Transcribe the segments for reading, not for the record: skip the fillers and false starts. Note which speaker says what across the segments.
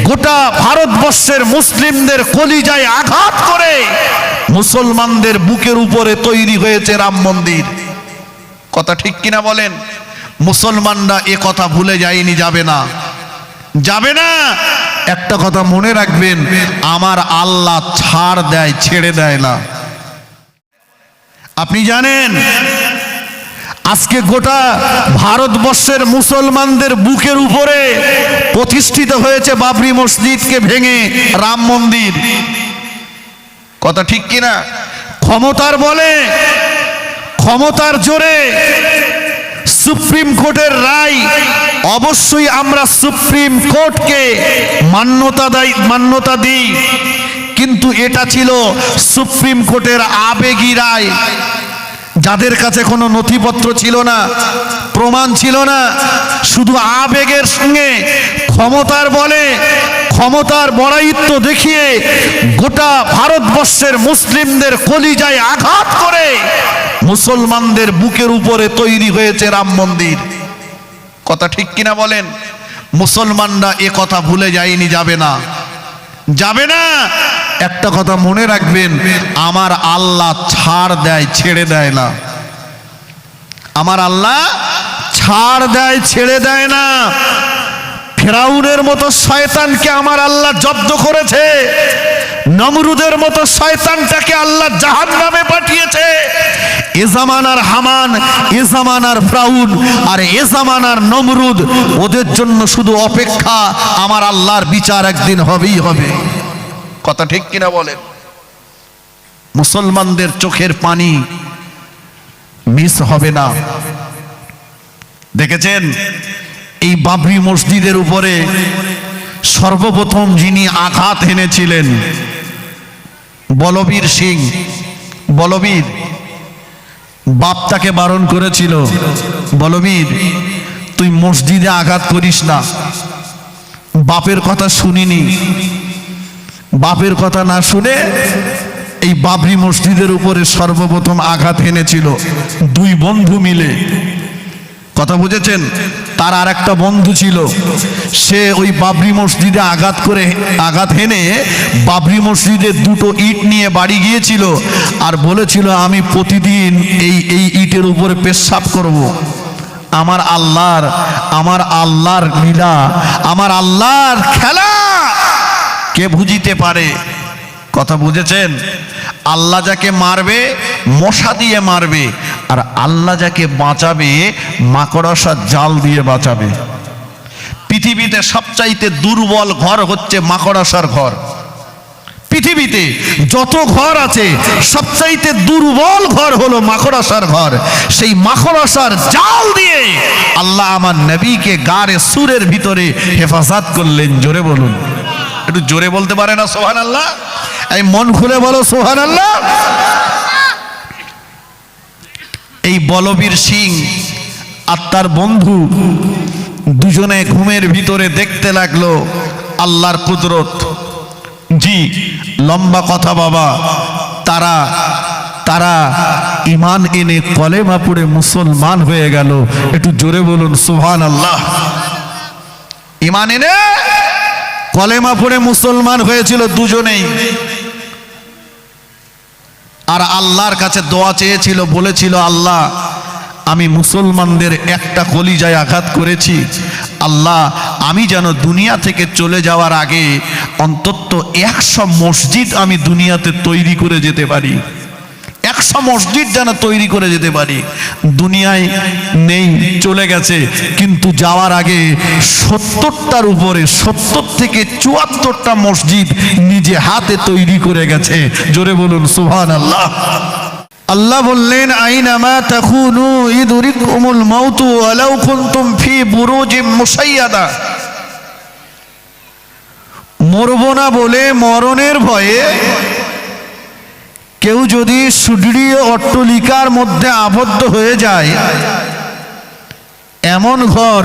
Speaker 1: গোটা ভারতবর্ষের মুসলিমদের কলিজায় আঘাত করে মুসলমানদের বুকের উপরে তৈরি হয়েছে রাম মন্দির। কথা ঠিক কিনা বলেন? মুসলমানরা এ কথা ভুলে যায়নি, যাবে না, যাবে না। একটা কথা মনে রাখবেন, আমার আল্লাহ ছাড় দেয়, ছেড়ে দেয় না। আপনি জানেন আজকে গোটা ভারতবর্ষের মুসলমানদের বুকের উপরে প্রতিষ্ঠিত হয়েছে বাবরি মসজিদকে ভেঙে রাম মন্দির। কথা ঠিক কিনা? ক্ষমতার বলে, ক্ষমতার জোরে সুপ্রিম কোর্টের রায়, অবশ্যই আমরা সুপ্রিম কোর্টকে মান্যতা দিই, কিন্তু এটা ছিল সুপ্রিম কোর্টের আবেগী রায়। যাদের কাছে কোনো নথিপত্র ছিল না, প্রমাণ ছিল না, শুধু আবেগের সঙ্গে ক্ষমতার বলে, ক্ষমতার বড়াইত্ব দেখিয়ে গোটা ভারতবর্ষের মুসলিমদের কলিজায় আঘাত করে মুসলমানদের বুকের উপরে তৈরি হয়েছে রাম মন্দির। কথা ঠিক কিনা বলেন? মুসলমানরা এ কথা ভুলে যায়নি, যাবে না, যাবে না। একটা কথা মনে রাখবেন, আমার আল্লাহ ছাড় দেয়, ছেড়ে দেয় না। আমার আল্লাহ ছাড় দেয়, ছেড়ে দেয় না। ফেরাউনের মতো শয়তানকে আমার আল্লাহ জব্দ করেছে, নমরুদের মতো শয়তানটাকে আল্লাহ জাহান্নামে পাঠিয়েছে। এ জামানার হামান, এ জামানার ফিরআউন আর এ জামানার নমরুদ, ওদের জন্য শুধু অপেক্ষা, আমার আল্লাহর বিচার একদিন হবেই হবে। কথা ঠিক কিনা বলেন? মুসলমানদের চোখের পানি মিস হবে না। দেখেছেন এই বাবরি মসজিদের উপরে সর্বপ্রথম যিনি আঘাত এনেছিলেন বলবীর সিং। বলবীর বাপ তাকে বারণ করেছিল, বলবীর তুই মসজিদে আঘাত করিস না। বাপের কথা শুনিনি, বাপের কথা না শুনে এই বাবরি মসজিদের উপরে সর্বপ্রথম আঘাত এনেছিল দুই বন্ধু মিলে। কথা বুঝেছেন? তার আর একটা বন্ধু ছিল, সে ওই বাবরি মসজিদে আঘাত হেনে বাবরি মসজিদে দুটো ইট নিয়ে বাড়ি গিয়েছিল আর বলেছিল আমি প্রতিদিন এই ইটের উপরে পেশাব করব। আমার আল্লাহর লীলা, আমার আল্লাহর খেলা কে বুঝিতে পারে? কথা বুঝেছেন? আল্লাহ যাকে মারবে মশা দিয়ে মারবে, আর আল্লাহ যাকে বাঁচাবে মাকড়সার জাল দিয়ে বাঁচাবে। পৃথিবীতে সবচাইতে দুর্বল ঘর হচ্ছে মাকড়সার ঘর। পৃথিবীতে যত ঘর আছে সবচাইতে দুর্বল ঘর হলো মাকড়সার ঘর। সেই মাকড়সার জাল দিয়ে আল্লাহ আমার নবীকে গারে সুরের ভিতরে হেফাজত করলেন। জোরে বলুন, একটু জোরে বলতে পারে না সুবহানাল্লাহ? এই মন খুলে বলো সুবহানাল্লাহ। এই বলবীর সিং আর তার বন্ধু দুজনে ঘুমের ভিতরে দেখতে লাগলো আল্লাহর কুদরত। জি, লম্বা কথা বাবা, তারা ঈমান এনে কলেমা পড়ে মুসলমান হয়ে গেল। একটু জোরে বলুন সুবহানাল্লাহ। ঈমান এনে কলেমা পড়ে মুসলমান হয়েছিল দুজনেই, আর আল্লাহর কাছে দোয়া চেয়েছিল, বলেছিল আল্লাহ আমি মুসলমানদের একটা কলিজায় আঘাত করেছি, আল্লাহ আমি যেন দুনিয়া থেকে চলে যাওয়ার আগে অন্তত 100 মসজিদ আমি দুনিয়াতে তৈরি করে যেতে পারি। 100 মসজিদ যেন তৈরি করে যেতে পারি। দুনিয়ায় নেই, চলে গেছে, কিন্তু যাওয়ার আগে 70টার উপরে 70 থেকে 74টা মসজিদ নিজে হাতে তৈরি করে গেছে। জোরে বলুন সুবহানাল্লাহ। আল্লাহ বললেন আইনামা তাকুনু ইদরিকুমুল মাউতু ওয়ালাউ কুনতুম ফি বুরুজিম মুশাইয়াদা। মরব না বলে, মরণের ভয়ে কেউ যদি সুদৃঢ় অট্টালিকার মধ্যে আবদ্ধ হয়ে যায়, এমন ঘর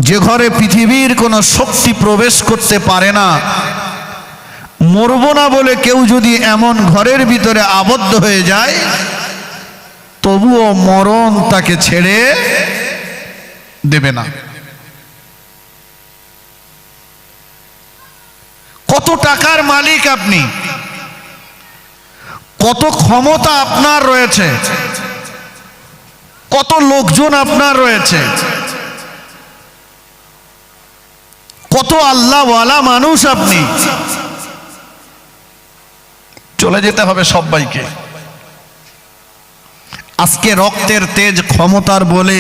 Speaker 1: যে ঘরে পৃথিবীর কোনো শক্তি প্রবেশ করতে পারে না, মরব না বলে কেউ যদি এমন ঘরের ভিতরে আবদ্ধ হয়ে যায়, তবুও মরণ তাকে ছেড়ে দেবে না। কত টাকার মালিক আপনি, কত ক্ষমতা আপনার রয়েছে, কত লোকজন আপনার রয়েছে, কত আল্লাহওয়ালা মানুষ আপনি। চলে যেতে হবে সবাইকে। আজকে রক্তের তেজ ক্ষমতার বলে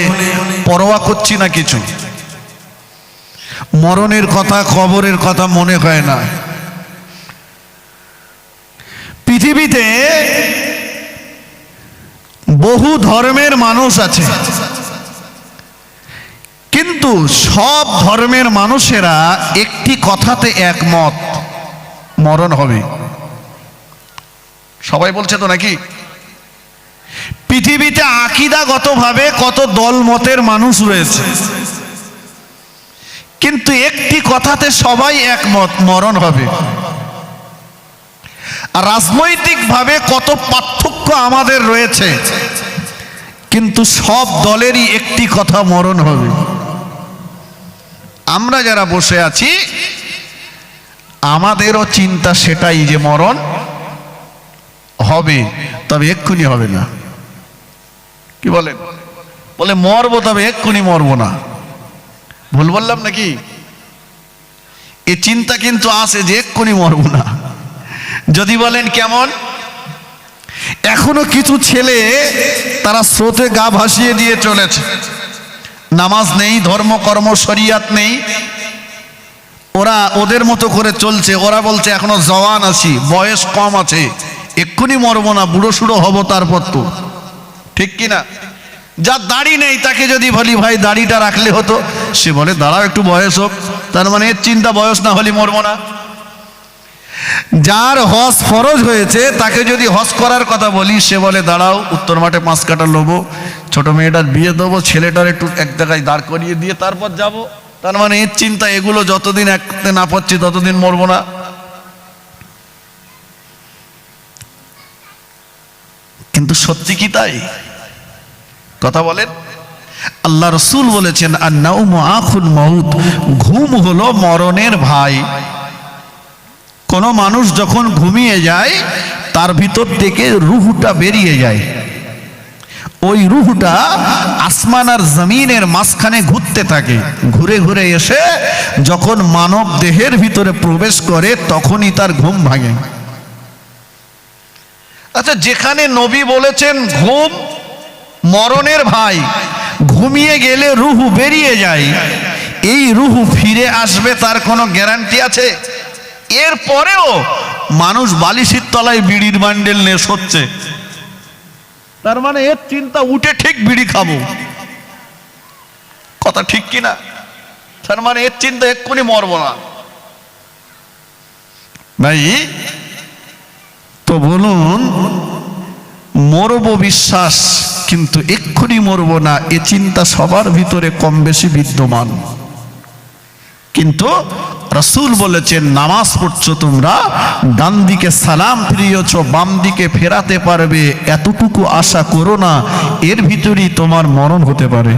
Speaker 1: পরোয়া করছি না কিছু, মরণের কথা কবরের কথা মনে হয় না। পৃথিবীতে বহু ধর্মের মানুষ আছে, কিন্তু সব ধর্মের মানুষেরা একটি কথাতে একমত, মরণ হবে। সবাই বলছে তো নাকি? পৃথিবীতে আকীদাগতভাবে কত দল মতের মানুষ রয়েছে, কিন্তু একটি কথাতে সবাই একমত, মরণ হবে। রাজনৈতিকভাবে কত পার্থক্য আমাদের রয়েছে, কিন্তু সব দলেরই একটি কথা, মরণ হবে। আমরা যারা বসে আছি আমাদেরও চিন্তা সেটাই, যে মরণ হবে, তবে এক্ষুনি হবে না। কি বলেন? বলে মরবো, তবে এক্ষুনি মরবো না। ভুল বললাম নাকি? এই চিন্তা কিন্তু আসে যে এক্ষুনি মরবো না। যদি বলেন কেমন, এখনো কিছু ছেলে তারা স্রোতে গা ভাসিয়ে দিয়ে চলেছে, নামাজ নেই, ধর্মকর্ম শরিয়াত নেই, ওরা ওদের মতো করে চলছে। ওরা বলছে এখনো জওয়ান আছি, বয়স কম আছে, এক্ষুনি মরবো না, বুড়ো সুড়ো হবো তারপর তো। ঠিক কিনা? যার দাড়ি নেই তাকে যদি বলি ভাই দাড়িটা রাখলে হতো, সে বলে দাঁড়াও একটু বয়স হোক। তার মানে এর চিন্তা বয়স না হলে মরবো না। যার হজ ফরজ হয়েছে তাকে যদি হজ করার কথা বলি, সে বলে দাঁড়াও উত্তর মাঠে 5 কাঠা লোবো, ছোট মেয়েটার বিয়ে দেবো, ছেলেটার একটু এক জায়গায় দাঁড় করিয়ে দিয়ে তারপর যাব। তার মানে এর চিন্তা এগুলো যতদিন একতে না পাচ্ছি ততদিন মরবো না। কিন্তু সত্যি কি তাই? কথা বলেন। আল্লাহ রসুল বলেছেন আন-নাউমু আখুল মাউত, ঘুম হলো মরণের ভাই। কোন মানুষ যখন ঘুমিয়ে যায় তার ভিতর থেকে রুহটা বেরিয়ে যায়। ওই রুহটা আসমান আর জমিনের মাঝখানে ঘুরতে থাকে, ঘুরে ঘুরে এসে যখন মানব দেহের ভিতরে প্রবেশ করে তখনই তার ঘুম ভাঙে। আচ্ছা, যেখানে নবী বলেছেন ঘুম মরণের ভাই, ঘুমিয়ে গেলে রুহু বেরিয়ে যায়, এই রুহু ফিরে আসবে তার কোনো গ্যারান্টি আছে? এরপরেও মানুষ বালিশের তলায় বিড়ির বান্ডেল নিয়ে শোচ্ছে। তার মানে এর চিন্তা উঠে ঠিক বিড়ি খাবো। কথা ঠিক কিনা? তার মানে এর চিন্তা এক্ষুনি মরবো না। ভাই তো বলুন, মরবো বিশ্বাস, কিন্তু এক্ষুনি মরবো না এ চিন্তা সবার ভিতরে কম বেশি বিদ্যমান। কিন্তু রাসূল বলেছেন নামাজ পড়ছো তোমরা, ডান দিকে সালাম ফিরিয়েছ, বাম দিকে ফেরাতে পারবে, এতটুকু আশা করো না এর ভিতরেই তোমার মরণ হতে পারে।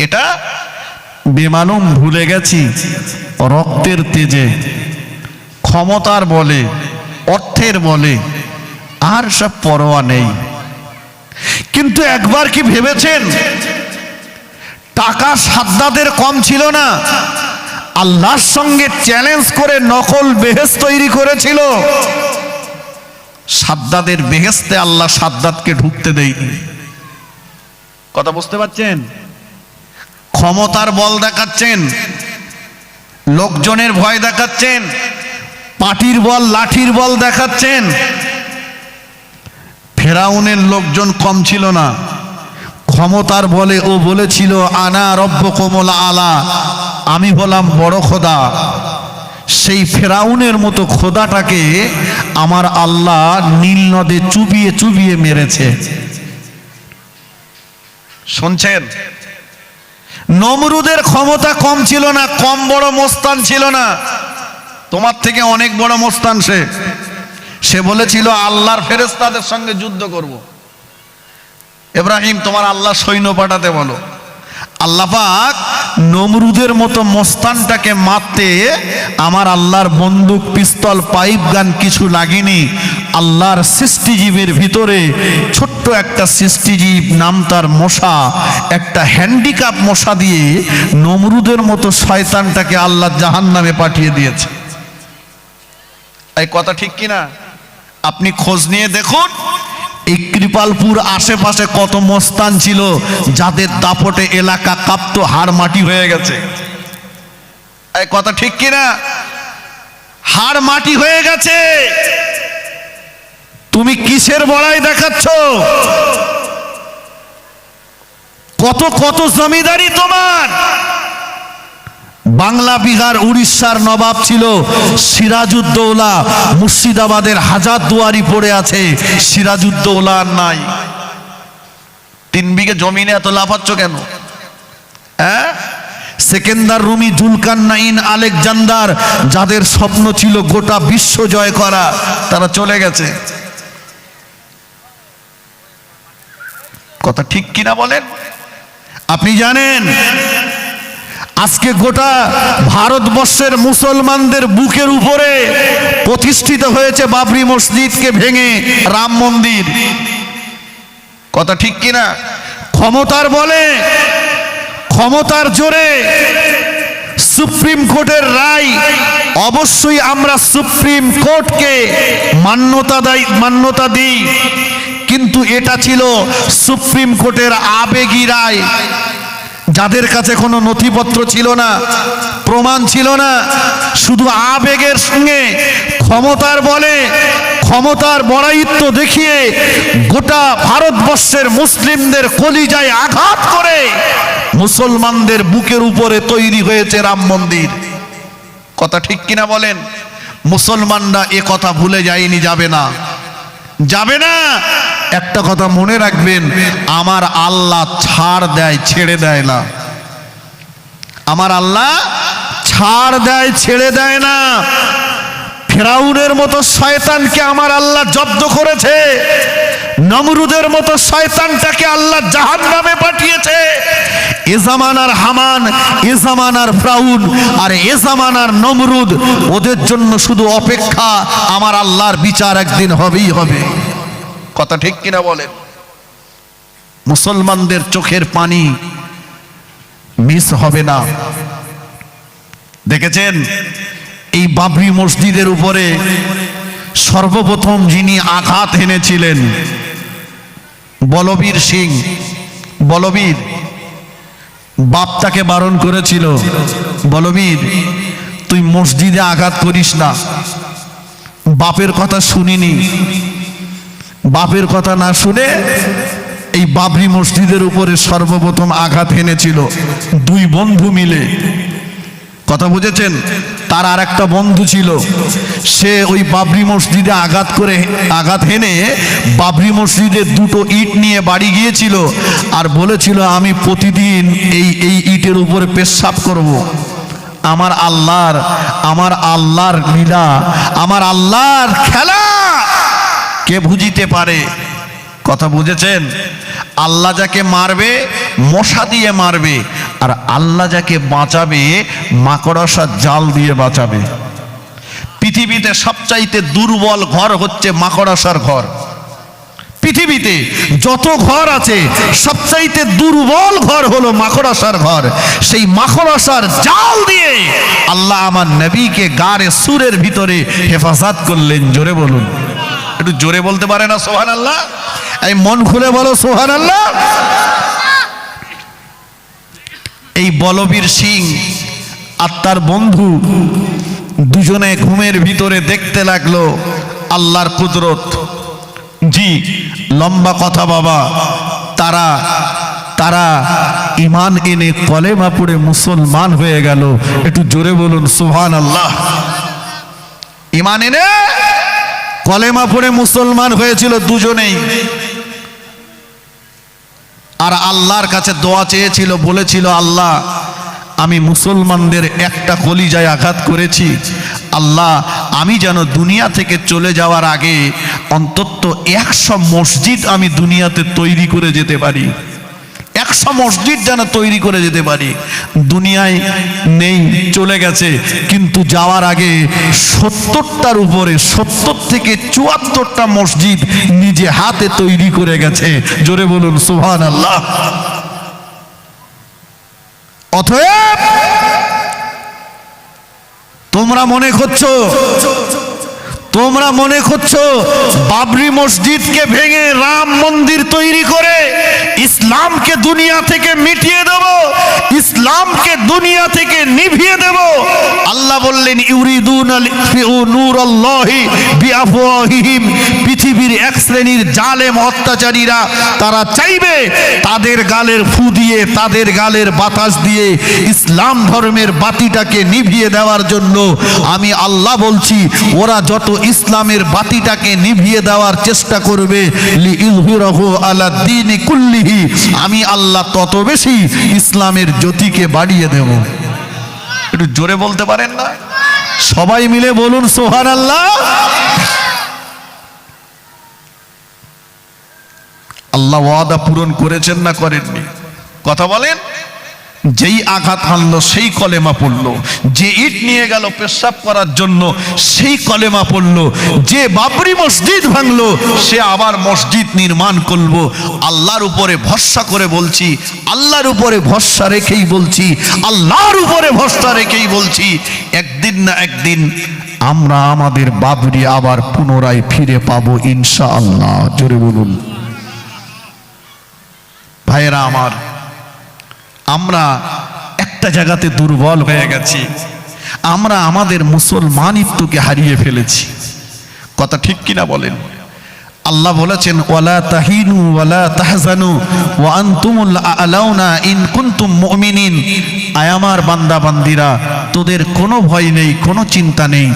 Speaker 1: এটা বেমালুম ভুলে গেছি। রক্তের তেজে, ক্ষমতার বলে, অর্থের বলে আর সব পরোয়া নেই। কিন্তু একবার কি ভেবেছেন টাকা সাদ্দাদের কম ছিল না? আল্লাহর সঙ্গে চ্যালেঞ্জ করে নকল বেহেশত তৈরি করেছিল। সাদ্দাদের বেহেশতে আল্লাহ সাদ্দাতকে ঢুকতে দেয়নি। কথা বুঝতে পারছেন? ক্ষমতার বল দেখাচ্ছেন, লোকজনের ভয় দেখাচ্ছেন, পাটির বল লাঠির বল দেখাচ্ছেন। ফেরাউনের লোকজন কম ছিল না, ক্ষমতার বলে ও বলেছিল আনা রব্বুকুমুল আলা, আমি হলাম বড় খোদা। সেই ফেরাউনের মতো খোদাটাকে আমার আল্লাহ নীল নদে চুবিয়ে চুবিয়ে মেরেছে। শুনছেন? নমরুদের ক্ষমতা কম ছিল না, কম বড় মস্তান ছিল না, তোমার থেকে অনেক বড় মস্তান সে। সে বলেছিল আল্লাহর ফেরেশতাদের সঙ্গে যুদ্ধ করব। ইব্রাহিম তোমার আল্লাহ সৈন্য পাঠাতে বলো। আল্লাহ পাক নমরুদের মতো মস্তানটাকে মারতে আমার আল্লাহর বন্দুক পিস্তল পাইপ গান কিছু লাগেনি। আল্লাহর সৃষ্টিজীবের ভিতরে ছোট্ট একটা সৃষ্টিজীব নাম তার মশা, একটা হ্যান্ডিক্যাপ মশা দিয়ে নমরুদের মতো শয়তানটাকে আল্লাহ জাহান্নামে পাঠিয়ে দিয়েছে। এই কথা ঠিক কিনা? আপনি খোঁজ নিয়ে দেখুন এই কৃপালপুর আশেপাশে কত মস্তান ছিল যাদের দাপটে এলাকা কাঁপতো, হাড় মাটি হয়ে গেছে। এই কথা ঠিক কিনা? হাড় মাটি হয়ে গেছে। তুমি কিসের বড়াই দেখাচ্ছ? কত কত জমিদারি তোমার। বাংলা, বিহার, উড়িষ্যার নবাব ছিল সিরাজউদ্দৌলা, মুর্শিদাবাদের হাজারদুয়ারি পড়ে আছে, সিরাজউদ্দৌলা আর নাই। 3 বিঘে জমিনে এত লাফাচ্ছ কেন? হ্যাঁ, সেকেন্দার, রুমি, জুলকারনাইন, আলেকজান্ডার যাদের স্বপ্ন ছিল গোটা বিশ্ব জয় করা, তারা চলে গেছে। কথা ঠিক কিনা বলেন? আপনি জানেন আজকে গোটা ভারতবর্ষের মুসলমানদের বুকের উপরে প্রতিষ্ঠিত হয়েছে বাবরি মসজিদকে ভেঙে রাম মন্দির। কথা ঠিক কিনা? ক্ষমতার বলে, ক্ষমতার জোরে সুপ্রিম কোর্টের রায়, অবশ্যই আমরা সুপ্রিম কোর্টকে মান্যতা দিই, কিন্তু এটা ছিল সুপ্রিম কোর্টের আবেগী রায়। যাদের কাছে কোনো নথিপত্র ছিল না, প্রমাণ ছিল না, শুধু আবেগের সঙ্গে ক্ষমতার বলে, ক্ষমতার বড়াইত্ব দেখিয়ে গোটা ভারতবর্ষের মুসলিমদের কলিজায় আঘাত করে মুসলমানদের বুকের উপরে তৈরি হয়েছে রাম মন্দির। কথা ঠিক কিনা বলেন? মুসলমানরা এ কথা ভুলে যায়নি, যাবে না, যাবে না। একটা কথা মনে রাখবেন, আমার আল্লাহ ছাড় দেয়, ছেড়ে দেয় না। আমার আল্লাহ ছাড় দেয়, ছেড়ে দেয় না। ফেরাউনের মতো শয়তানকে আমার আল্লাহ জব্দ করেছে, নমরুদের মতো শয়তানটাকে আল্লাহ জাহান্নামে পাঠিয়েছে। এ জামানার হামান, এ জামানার ফিরাউন আর এ জামানার নমরুদ, ওদের জন্য শুধু অপেক্ষা, আমার আল্লাহর বিচার একদিন হবেই হবে। কথা ঠিক কিনা বলেন? মুসলমানদের চোখের পানি মিস হবে না। দেখেছেন এই বাবরি মসজিদের উপরে সর্বপ্রথম যিনি আঘাত এনেছিলেন বলবীর সিং। বলবীর বাপ তাকে বারণ করেছিল, বলবীর তুই মসজিদে আঘাত করিস না। বাপের কথা শুনিনি, বাপের কথা না শুনে এই বাবরি মসজিদের উপরে সর্বপ্রথম আঘাত এনেছিল 2 বন্ধু মিলে। কথা বুঝেছেন? তার আর একটা বন্ধু ছিল, সে ওই বাবরি মসজিদে আঘাত হেনে বাবরি মসজিদে 2টো ইট নিয়ে বাড়ি গিয়েছিল আর বলেছিল আমি প্রতিদিন এই ইটের উপরে পেশাব করব। আমার আল্লাহর লীলা, আমার আল্লাহর খেলা কে বুঝিতে পারে? কথা বুঝেছেন? আল্লাহ যাকে মারবে মশা দিয়ে মারবে, আর আল্লাহ যাকে বাঁচাবে মাকড়সার জাল দিয়ে বাঁচাবে। পৃথিবীতে সবচাইতে দুর্বল ঘর হচ্ছে মাকড়সার ঘর। পৃথিবীতে যত ঘর আছে সবচাইতে দুর্বল ঘর হলো মাকড়সার ঘর। সেই মাকড়সার জাল দিয়ে আল্লাহ আমার নবীকে গারে সুরের ভিতরে হেফাজত করলেন। জোরে বলুন, একটু জোরে বলতে পারে না সুবহানাল্লাহ? এই মন খুলে বলো সুবহানাল্লাহ। এই বলবীর সিং আর তার বন্ধু দুজনে ঘুমের ভিতরে দেখতে লাগলো আল্লাহর কুদরত। জি, লম্বা কথা বাবা, তারা ঈমান এনে কলেমা পড়ে মুসলমান হয়ে গেল। একটু জোরে বলুন সুবহানাল্লাহ। ঈমান এনে কলেমা পড়ে মুসলমান হয়েছিল দুজনেই। আর আল্লাহর কাছে দোয়া চেয়েছিল, বলেছিল আল্লাহ আমি মুসলমানদের একটা কলিজায় আঘাত করেছি, আল্লাহ আমি যেন দুনিয়া থেকে চলে যাওয়ার আগে অন্তত 100 মসজিদ আমি দুনিয়াতে তৈরি করে যেতে পারি। 100 100 মসজিদ যেন তৈরি করে যেতে পারি। দুনিয়ায় নেই, চলে গেছে, কিন্তু যাওয়ার আগে 70টার উপরে 70 থেকে 74টা মসজিদ নিজে হাতে তৈরি করে গেছে। জোরে বলুন সুবহানাল্লাহ। অতএব তোমরা মনে করছো বাবরি মসজিদকে ভেঙে রাম মন্দির তৈরি করে ইসলামকে দুনিয়া থেকে মিটিয়ে দেব, ইসলামকে দুনিয়া থেকে নিভিয়ে দেব। আল্লাহ বললেন ইউরিদুনা লিউতফিউ নূরাল্লাহি বিআফওয়াহিহিম। পৃথিবীর এক শ্রেণীর জালেম অত্যাচারীরা তারা চাইবে তাদের গালের ফু দিয়ে, তাদের গালের বাতাস দিয়ে ইসলাম ধর্মের বাতিটাকে নিভিয়ে দেওয়ার জন্য। আমি আল্লাহ বলছি ওরা যত ইসলামের বাতিটাকে নিভিয়ে দেওয়ার চেষ্টা করবে লিইযহিরাহু আলা দ্বীনি কুল্লিহি, আমি আল্লাহ তত বেশি ইসলামের জ্যোতিকে বাড়িয়ে দেব। একটু জোরে বলতে পারেন না? সবাই মিলে বলুন সুবহানাল্লাহ। আল্লাহ ওয়াদা পূরণ করেছেন না করেননি? কথা বলেন। যেই আঘাত হানলো সেই কলেমা পড়লো, যে ইট নিয়ে গেল পেশাব করার জন্য সেই কলেমা পড়লো, যে বাবরি মসজিদ ভাঙলো সে আবার মসজিদ নির্মাণ করবো। আল্লাহর উপরে ভরসা করে বলছি, আল্লাহর উপরে ভরসা রেখেই বলছি, আল্লাহর উপরে ভরসা রেখেই বলছি, একদিন না একদিন আমরা আমাদের বাবরি আবার পুনরায় ফিরে পাবো ইনশাআল্লাহ। জোরে বলুন। ভাইয়েরা আমার, আমরা একটা জায়গাতে দুর্বল হয়ে গেছি, আমরা আমাদের মুসলমানিত্বকে হারিয়ে ফেলেছি। কথা ঠিক কিনা বলেন? আল্লাহ বলেছেন ওয়ালা তাহিনু ওয়ালা তাহজানু ওয়া আনতুমুল আ'লাউনা ইন কুনতুম মুমিনিন। আয় আমার বান্দা বান্দিরা, তোদের কোনো ভয় নেই, কোনো চিন্তা নেই।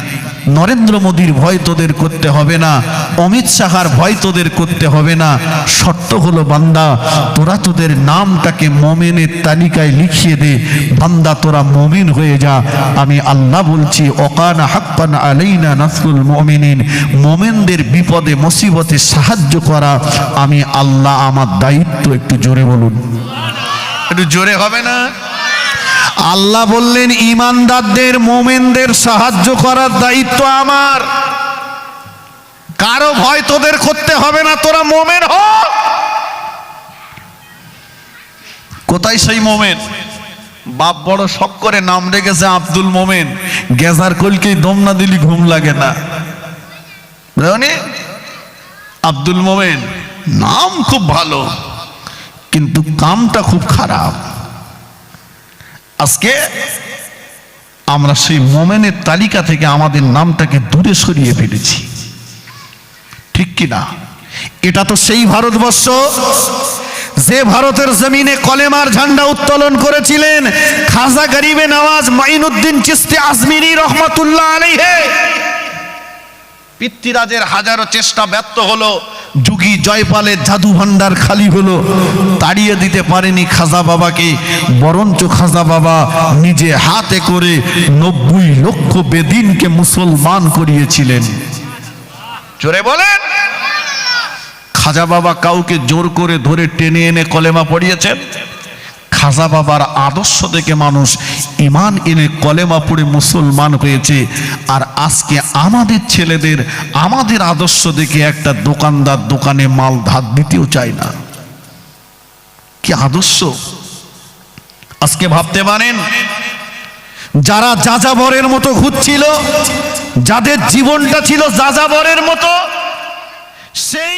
Speaker 1: নরেন্দ্র মোদীর ভয় তোদের করতে হবে না, অমিত শাহর ভয় তোদের করতে হবে না। শর্ত হলো বান্দা তোরা তোদের নামটাকে মুমিনের তালিকায় লিখিয়ে দে, বান্দা তোরা মুমিন হয়ে যা। আমি আল্লাহ বলছি ওয়াকানা হাক্কান আলাইনা নাসরুল মুমিনিন। মুমিনদের বিপদে মুসিবতে সাহায্য করা আমি আল্লাহ আমার দায়িত্ব। একটু জোরে বলুন। একটু জোরে হবে না? আল্লাহ বললেন ঈমানদারদের, মুমিনদের সাহায্য করার দায়িত্ব আমার। কারো ভয় তোদের করতে হবে না, তোরা মুমিন হ। কোথায় সেই মুমিন? বাপ বড় শখ করে নাম রেখেছে আব্দুল মোমেন, গেজার কলকেই দম না দিলি ঘুম লাগে না। বুঝলি? আব্দুল মোমেন নাম খুব ভালো, কিন্তু কামটা খুব খারাপ। আজকে আমরা সেই মোমেনের তালিকা থেকে আমাদের নামটাকে দূরে সরিয়ে ফেলেছি, ঠিক কিনা? এটা তো সেই ভারতবর্ষ যে ভারতের জমিনে কলেমার ঝান্ডা উত্তোলন করেছিলেন খাজা গরিবে নওয়াজ মাইনুদ্দিন চিশতি আজমিরি রহমাতুল্লাহ আলাইহি। পৃথ্বীরাজের হাজারো চেষ্টা ব্যর্থ হলো, যুগী জয়পালের জাদু ভান্ডার খালি হলো, তাড়িয়ে দিতে পারেনি খাজা বাবাকে। বরঞ্চ খাজা বাবা নিজে হাতে করে 90 লক্ষ বেদিনকে মুসলমান করিয়েছিলেন। জোরে বলেন। খাজা বাবা কাউকে জোর করে ধরে টেনে এনে কলেমা পড়িয়েছেন? খাজা বাবার আদর্শ থেকে মানুষ ঈমান এনে কলেমা পড়ে মুসলমান হয়েছে। আর আজকে আমাদের ছেলেদের আমাদের আদর্শ দেখে একটা দোকানদার দোকানে মাল ধার দিতেও চায় না। কি আদর্শ! আজকে ভাবতে পারেন যারা যাযাবরের মতো ঘুরছিল, যাদের জীবনটা ছিল যাযাবরের মতো, সেই